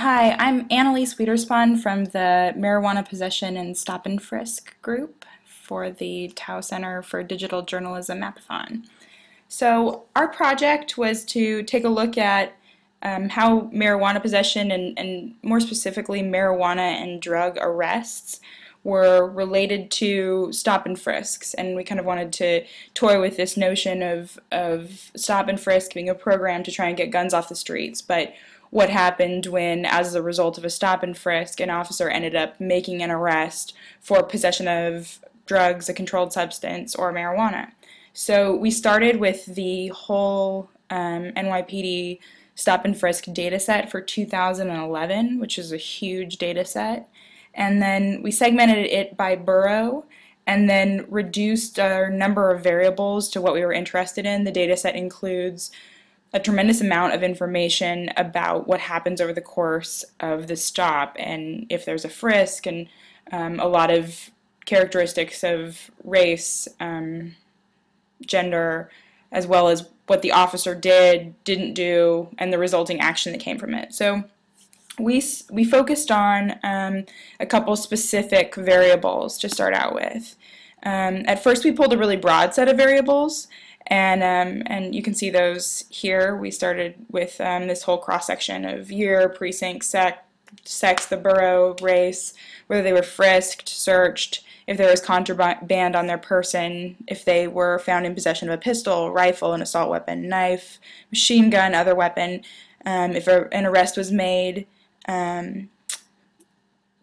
Hi, I'm Annaliese Wiederspahn from the Marijuana Possession and Stop-and-Frisk group for the Tao Center for Digital Journalism Mapathon. So our project was to take a look at how marijuana possession and more specifically marijuana and drug arrests were related to stop and frisks, and we kind of wanted to toy with this notion of stop and frisk being a program to try and get guns off the streets, but what happened when, as a result of a stop and frisk, an officer ended up making an arrest for possession of drugs, a controlled substance, or marijuana. So we started with the whole NYPD stop and frisk data set for 2011, which is a huge data set. And then we segmented it by borough and then reduced our number of variables to what we were interested in. The data set includes a tremendous amount of information about what happens over the course of the stop and if there's a frisk, and a lot of characteristics of race, gender, as well as what the officer did, didn't do, and the resulting action that came from it. So we focused on a couple specific variables to start out with. At first we pulled a really broad set of variables, and you can see those here. We started with this whole cross-section of year, precinct, sex, the borough, race, whether they were frisked, searched, if there was contraband on their person, if they were found in possession of a pistol, rifle, an assault weapon, knife, machine gun, other weapon, if an arrest was made,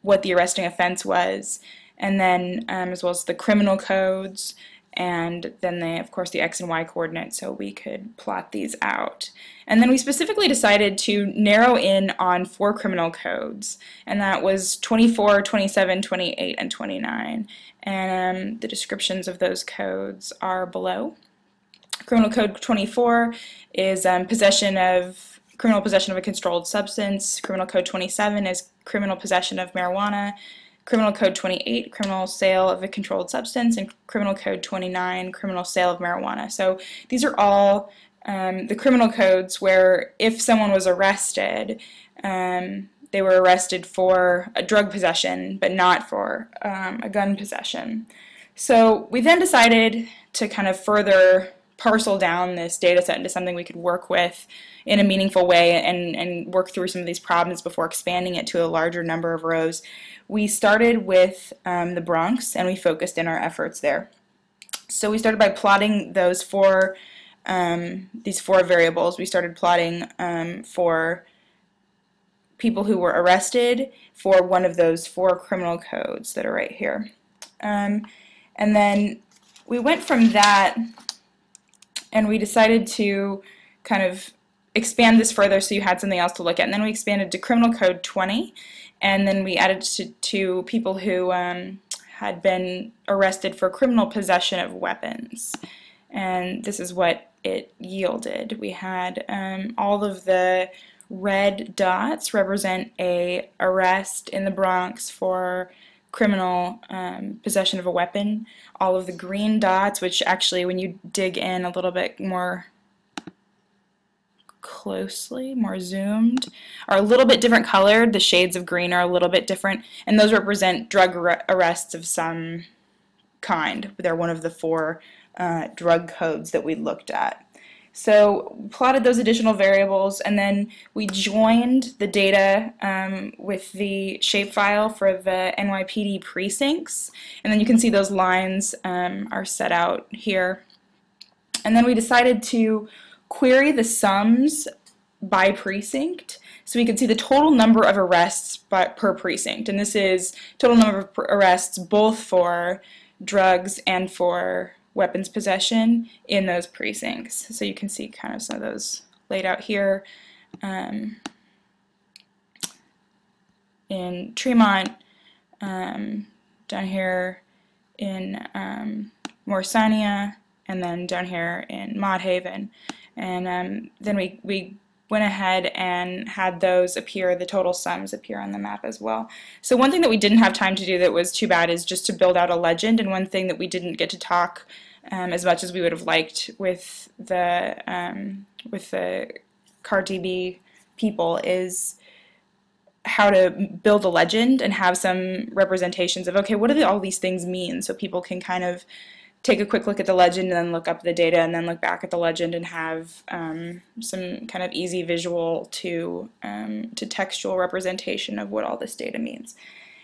what the arresting offense was, and then as well as the criminal codes, and then of course the X and Y coordinates, so we could plot these out. And then we specifically decided to narrow in on 4 criminal codes, and that was 24, 27, 28, and 29. And the descriptions of those codes are below. Criminal Code 24 is criminal possession of a controlled substance. Criminal Code 27 is criminal possession of marijuana. Criminal Code 28, criminal sale of a controlled substance, and Criminal Code 29, criminal sale of marijuana. So these are all the criminal codes where if someone was arrested, they were arrested for a drug possession, but not for a gun possession. So we then decided to kind of further parcel down this data set into something we could work with in a meaningful way and work through some of these problems before expanding it to a larger number of rows. We started with the Bronx, and we focused in our efforts there. So we started by plotting these four variables. We started plotting for people who were arrested for one of those 4 criminal codes that are right here. And then we went from that, and we decided to kind of expand this further so you had something else to look at. And then we expanded to Criminal Code 20, and then we added to people who had been arrested for criminal possession of weapons. And this is what it yielded. We had all of the red dots represent a arrest in the Bronx for criminal possession of a weapon. All of the green dots, which actually when you dig in a little bit more closely, more zoomed, are a little bit different colored. The shades of green are a little bit different, and those represent drug arrests of some kind. They're one of the 4 drug codes that we looked at. So plotted those additional variables, and then we joined the data with the shapefile for the NYPD precincts, and then you can see those lines are set out here. And then we decided to query the sums by precinct, so we could see the total number of arrests per precinct, and this is total number of arrests both for drugs and for weapons possession in those precincts. So you can see kind of some of those laid out here. In Tremont, down here in Morrisania, and then down here in Mott Haven. And then we went ahead and had those appear, the total sums appear on the map as well. So one thing that we didn't have time to do that was too bad is just to build out a legend, and one thing that we didn't get to talk as much as we would have liked with the CarTB people is how to build a legend and have some representations of, okay, what do all these things mean, so people can kind of take a quick look at the legend and then look up the data and then look back at the legend and have some kind of easy visual to textual representation of what all this data means.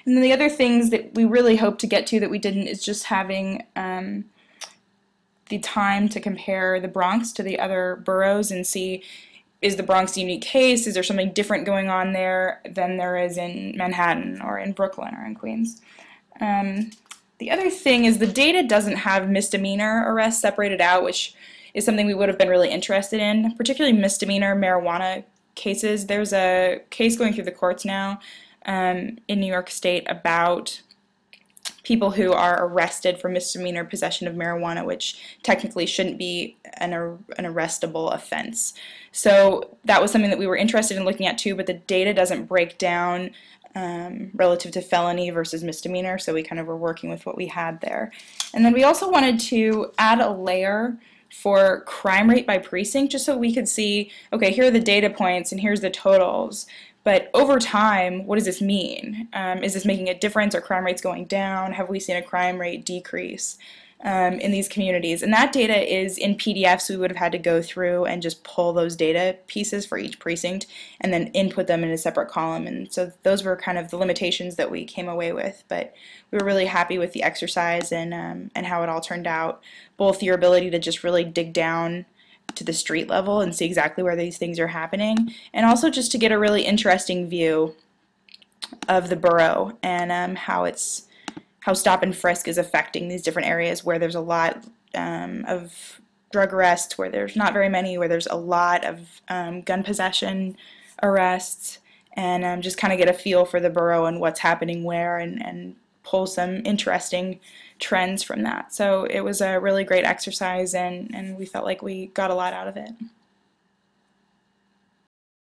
And then the other things that we really hope to get to that we didn't is just having the time to compare the Bronx to the other boroughs and see, is the Bronx a unique case? Is there something different going on there than there is in Manhattan or in Brooklyn or in Queens? The other thing is the data doesn't have misdemeanor arrests separated out, which is something we would have been really interested in, particularly misdemeanor marijuana cases. There's a case going through the courts now in New York State about people who are arrested for misdemeanor possession of marijuana, which technically shouldn't be an arrestable offense. So that was something that we were interested in looking at too, but the data doesn't break down relative to felony versus misdemeanor, so we kind of were working with what we had there. And then we also wanted to add a layer for crime rate by precinct, just so we could see, okay, here are the data points and here's the totals, but over time, what does this mean? Is this making a difference? Are crime rates going down? Have we seen a crime rate decrease in these communities? And that data is in PDF, so we would have had to go through and just pull those data pieces for each precinct and then input them in a separate column. And so those were kind of the limitations that we came away with. But we were really happy with the exercise and how it all turned out. Both your ability to just really dig down to the street level and see exactly where these things are happening, and also just to get a really interesting view of the borough and how stop and frisk is affecting these different areas where there's a lot of drug arrests, where there's not very many, where there's a lot of gun possession arrests, and just kind of get a feel for the borough and what's happening where, and pull some interesting trends from that. So it was a really great exercise, and we felt like we got a lot out of it.